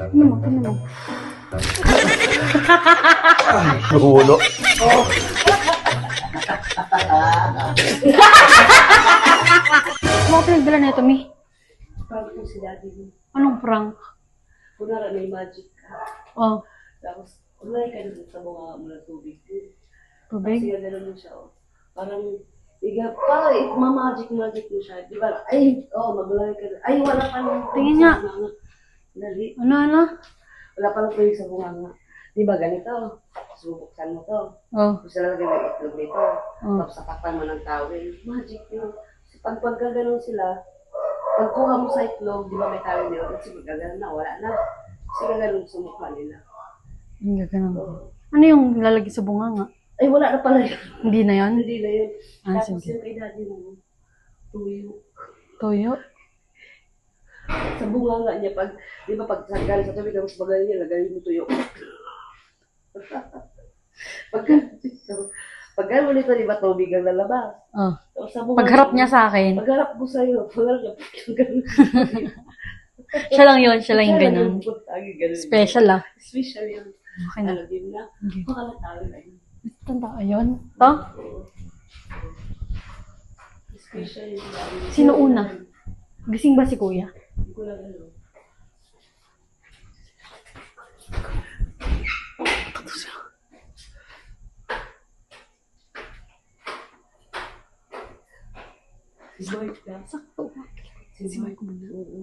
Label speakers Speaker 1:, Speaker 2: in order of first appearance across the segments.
Speaker 1: Ano mo?
Speaker 2: Hulo.
Speaker 1: Ano ka pinagdala na ito, Mi?
Speaker 3: Prank po si daddy mo.
Speaker 1: Anong prank?
Speaker 3: Kunwari may magic ka.
Speaker 1: Oh,
Speaker 3: Tapos, kunwari ka dun sa mga mula tubig.
Speaker 1: tubig?
Speaker 3: Kasi gano'n mo siya, oh. Parang, parang magic mo siya. Di ba? Ay, maglagay ka na. Ay, wala pa lang.
Speaker 1: Tingin nga.
Speaker 3: Dali.
Speaker 1: Ano?
Speaker 3: Wala pa lang tuloy sa bunganga. Di ba ganito? Subuksan mo to.
Speaker 1: Oh,
Speaker 3: Tapos lalagay mo yung itlog nito.
Speaker 1: oh.
Speaker 3: Tapos tatakpan mo ng towel. Magic yun. Pag pagkaganon sila, pagkuha mo sa itlog, di ba may towel nila? Kasi magkaganon na, wala na. Kasi gaganon sa mukha nila.
Speaker 1: Hindi ka ganun.
Speaker 3: Oo.
Speaker 1: Ano yung lalagay sa bunganga?
Speaker 3: Ay, wala na pala yun.
Speaker 1: Hindi na yon?
Speaker 3: Hindi na yun.
Speaker 1: Ah,
Speaker 3: Tapos
Speaker 1: sige.
Speaker 3: yung kay daddy mo, tuyo.
Speaker 1: Toyo?
Speaker 3: Sa bunganga niya, pag, di ba pag galing sa tubig, tapos magaling niya, lagay mo tuyo. Pagka mo nito, di ba, tubig ang lalabas.
Speaker 1: Oh.
Speaker 3: Tapos sa bunganga,
Speaker 1: Pagharap niya sa akin,
Speaker 3: pagharap mo sa'yo, pagharap niya, ganun.
Speaker 1: siya lang yun, siya lang yung ganun.
Speaker 3: Ganun.
Speaker 1: Special ah.
Speaker 3: Special yun.
Speaker 1: Okay na.
Speaker 3: Alam din na.
Speaker 1: Okay.
Speaker 3: Baka tawag na yun.
Speaker 1: Tanda ka yun? To?
Speaker 3: Special yun.
Speaker 1: Sino una? Gising ba si kuya?
Speaker 3: Hindi ko lang alam. Si Boy ka?
Speaker 1: Sakto.
Speaker 3: Si Boy ko muna. Oo.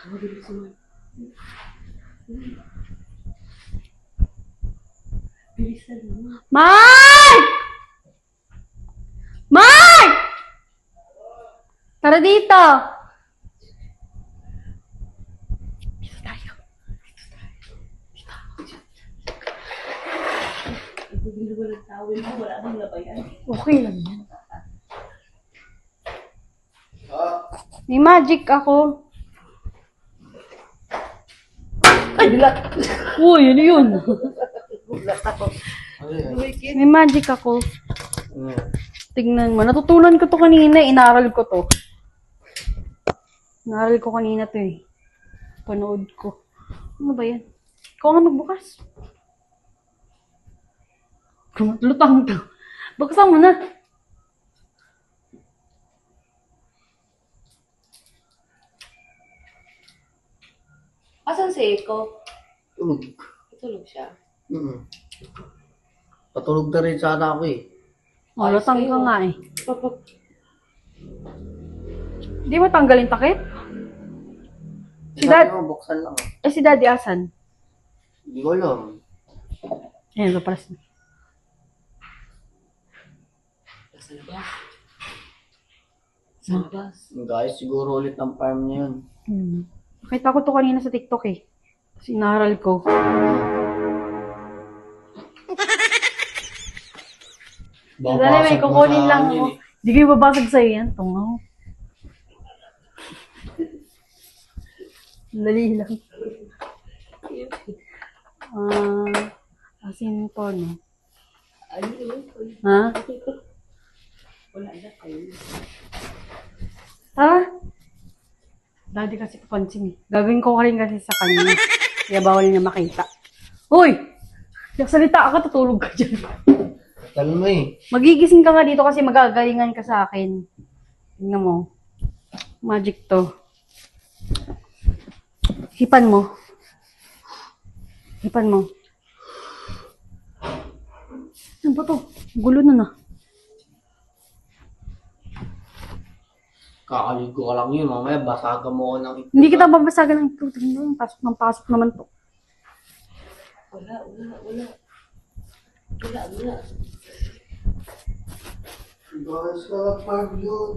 Speaker 3: Tawagin mo si Boy. Bilisan mo.
Speaker 1: Mark! Mark! Tara dito! Dito tayo.
Speaker 3: Ibigin mo ng tawin mo. Wala nang labayan.
Speaker 1: Okay lang yan. May magic ako.
Speaker 3: Ay, bilat!
Speaker 1: Uy, ano yun?
Speaker 3: Bilat ako.
Speaker 1: May magic ako. Tignan mo. Natutunan ko to kanina. Inaral ko to. Inaral ko kanina to eh. Panood ko. Ano ba yan? Ikaw nga magbukas. Lutang to. Buksan mo na.
Speaker 3: Asan si Eko?
Speaker 2: Tulog.
Speaker 3: Tulog siya.
Speaker 2: Patulog na rin sana ako eh.
Speaker 1: Oh, lutang ka nga eh.
Speaker 3: Papa,
Speaker 1: Hindi mo tanggalin takip? Si
Speaker 2: Sabi
Speaker 1: Dad,
Speaker 2: mo, buksan lang.
Speaker 1: si Daddy asan?
Speaker 2: Hindi ko alam.
Speaker 1: Ayan, paparas na.
Speaker 3: nasa labas. Sa labas.
Speaker 2: Guys, siguro ulit ng farm niya yun.
Speaker 1: Nakita ko to kanina sa TikTok eh. Kasi inaral ko. Dali, may kukunin lang mo. Hindi kayo babasag sa'yo yan. Tungaw. Dali lang. Asin to, no?
Speaker 3: Ano yun?
Speaker 1: Ha?
Speaker 3: Wala na kayo.
Speaker 1: Ha? Daddy kasi papansin eh. Gagawin ko rin kasi sa kanya. Kaya bawal niya makita. Uy! Nagsalita ka, tutulog ka dyan.
Speaker 2: Tal mo eh.
Speaker 1: Magigising ka nga dito kasi magagalingan ka sa akin. Tingnan mo. Magic to. Hipan mo. Hipan mo. Ano ba to? Gulo na na.
Speaker 2: Kakaligo ka lang yun. Mamaya basagan mo ko ng ito.
Speaker 1: Hindi kita babasagan ng ito. Tingnan mo, pasok ng pasok naman to.
Speaker 3: Wala.
Speaker 2: Guys, sa farm yun.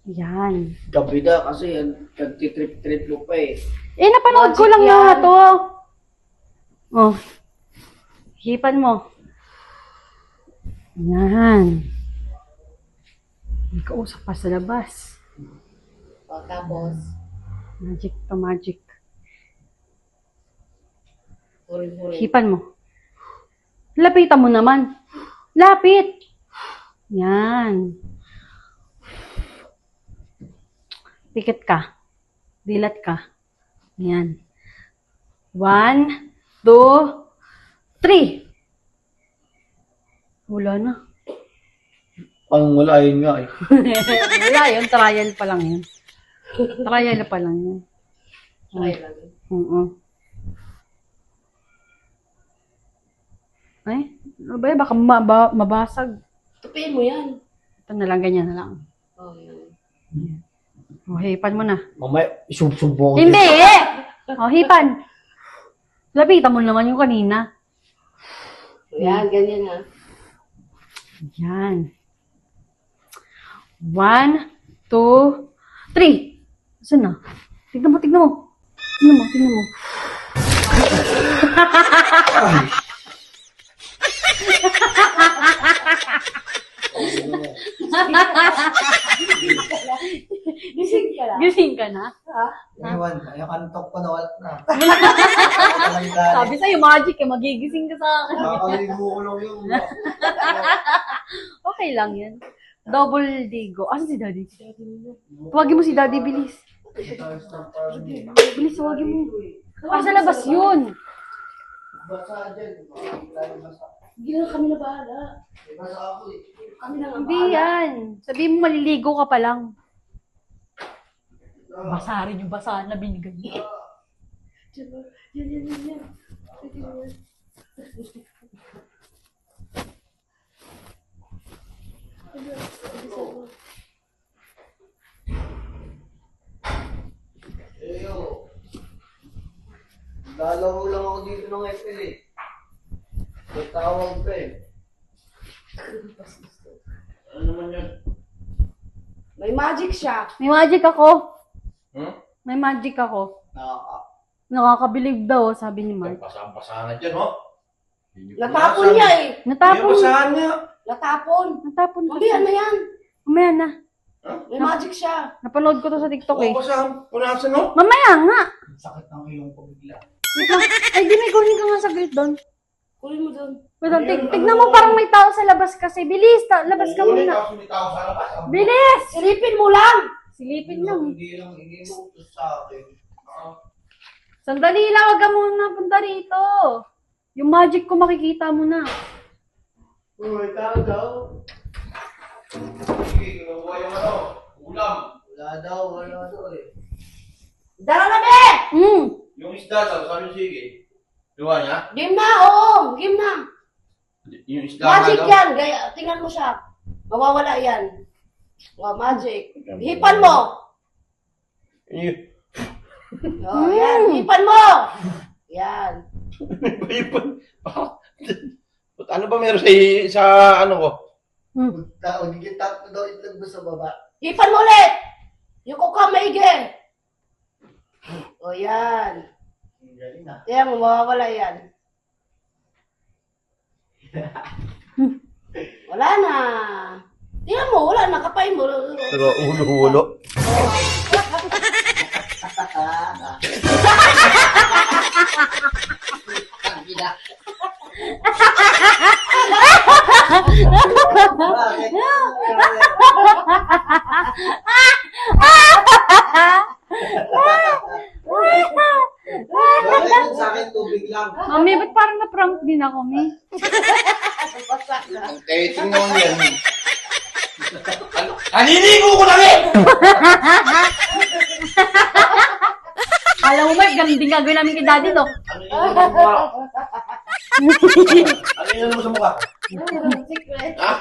Speaker 1: Yan.
Speaker 2: Gabi na kasi nagtitrip-trip mo pa eh.
Speaker 1: Eh, napanood ko lang
Speaker 3: Magic
Speaker 1: nga
Speaker 3: yan.
Speaker 1: to. Oh. Hipan mo. Yan. May kausap pa sa labas.
Speaker 3: O, tapos,
Speaker 1: Magic to magic.
Speaker 3: Huring-huring.
Speaker 1: Hipan mo. Lapitan mo naman. Lapit. Yan. Pikit ka. Dilat ka. Yan. 1, 2, 3. Wala na.
Speaker 2: Ang wala yun nga eh.
Speaker 1: Wala yun. Trial pa lang yun. Trial pa lang yun.
Speaker 3: Try lang yun.
Speaker 1: Oo. Ay, ano ba yun? Baka mabasag.
Speaker 3: Tupiin mo yan.
Speaker 1: Ito na lang, ganyan na lang.
Speaker 3: Oh, yan.
Speaker 1: O, hipan mo na.
Speaker 2: Mamaya, isubsub mo ako.
Speaker 1: Hindi! O, hipan. Lapitan mo naman yung kanina.
Speaker 3: Yan, ganyan ha.
Speaker 1: Yan. 1, 2, 3. Saan na? Tignan mo, tignan mo. Tignan mo, tignan mo.
Speaker 3: Gising ka lang.
Speaker 1: Gising ka na?
Speaker 3: Ha?
Speaker 2: Ewan, yung antok ko na wala na.
Speaker 1: Sabi sa'yo, magic eh. Magigising ka sa akin.
Speaker 2: Nakakaligo ko lang yung...
Speaker 1: Okay lang yan. Double digo. Asan si Daddy? Tawagin mo si Daddy, bilis. Bilis, tawagin mo. Sa labas yun.
Speaker 2: Basa dyan.
Speaker 3: Hindi na kami na bahala.
Speaker 2: Basa ako eh.
Speaker 3: Kami na nga
Speaker 1: Hindi
Speaker 3: bahala.
Speaker 1: yan. Sabihin mo, maliligo ka pa lang. Basa rin yung basa na binigay niya.
Speaker 3: Yan.
Speaker 2: Eyo. Lalaro lang ako dito ng FL eh. Tatawag pa eh. Ano naman yun?
Speaker 3: May magic siya.
Speaker 1: May magic ako.
Speaker 2: Hmm?
Speaker 1: May magic ako.
Speaker 2: Nakaka.
Speaker 1: Nakakabilib daw, sabi ni Mark.
Speaker 4: Basahan na dyan, oh.
Speaker 3: Natapon niya eh.
Speaker 1: Natapon.
Speaker 4: Basahan niya.
Speaker 3: Natapon.
Speaker 1: Natapon kasi.
Speaker 3: Mamaya na yan.
Speaker 1: Mamaya na.
Speaker 3: May magic siya.
Speaker 1: Napanood ko to sa TikTok eh.
Speaker 4: Oo, basahan. Punasan, oh.
Speaker 1: Mamaya nga.
Speaker 2: Sakit ng ilong ko bigla.
Speaker 1: Wait lang. Ay, di may kunin ka nga saglit doon.
Speaker 3: Kunin mo doon.
Speaker 1: Wait lang, tignan mo parang may tao sa labas kasi. Bilis, labas ka
Speaker 4: Ulit,
Speaker 1: muna.
Speaker 4: tapos may tao sa labas. ah.
Speaker 1: Bilis!
Speaker 3: Silipin mo lang.
Speaker 1: Silipin lang.
Speaker 2: Hindi lang ininutos sa akin.
Speaker 1: Sandali lang, wag ka muna punta rito. Yung magic ko makikita mo na.
Speaker 2: Uy, tao daw.
Speaker 4: Sige, ginawa yung ano. Ulam.
Speaker 2: Wala daw eh.
Speaker 3: Dara na be!
Speaker 4: Yung isda daw, sabi yung sige. Gawa niya?
Speaker 3: Game na, oo. Game na.
Speaker 4: Yung isda nga
Speaker 3: Magic
Speaker 4: daw.
Speaker 3: yan. Gaya, tingnan mo siya. Mawawala yan. Wow, magic. Hipan mo.
Speaker 4: Yung-
Speaker 3: Oh, yan. Hipan mo. Yan.
Speaker 4: Ipan. Ano ba meron sa ano ko?
Speaker 2: Tao, gigit tatlo daw itlog mo sa baba.
Speaker 3: Hipan mo ulit. Yung kuka maigi. O yan.
Speaker 2: Galing na.
Speaker 3: Yan, mawawala yan. Wala na. Tingnan mo, wala na. Kapain mo.
Speaker 4: Pero ulo-ulo.
Speaker 2: Bakit? Bakit yun sa akin tubig lang?
Speaker 1: Mami, ba't parang na-prank din ako, Mi?
Speaker 4: Ang dating naman yan. Naninigo ko lang eh!
Speaker 1: Alam mo, Mark, ganun din gagawin namin kay Daddy, no?
Speaker 4: Ano yun mo sa mukha? Ano yun mo sa mukha?
Speaker 3: Secret.
Speaker 4: Ha?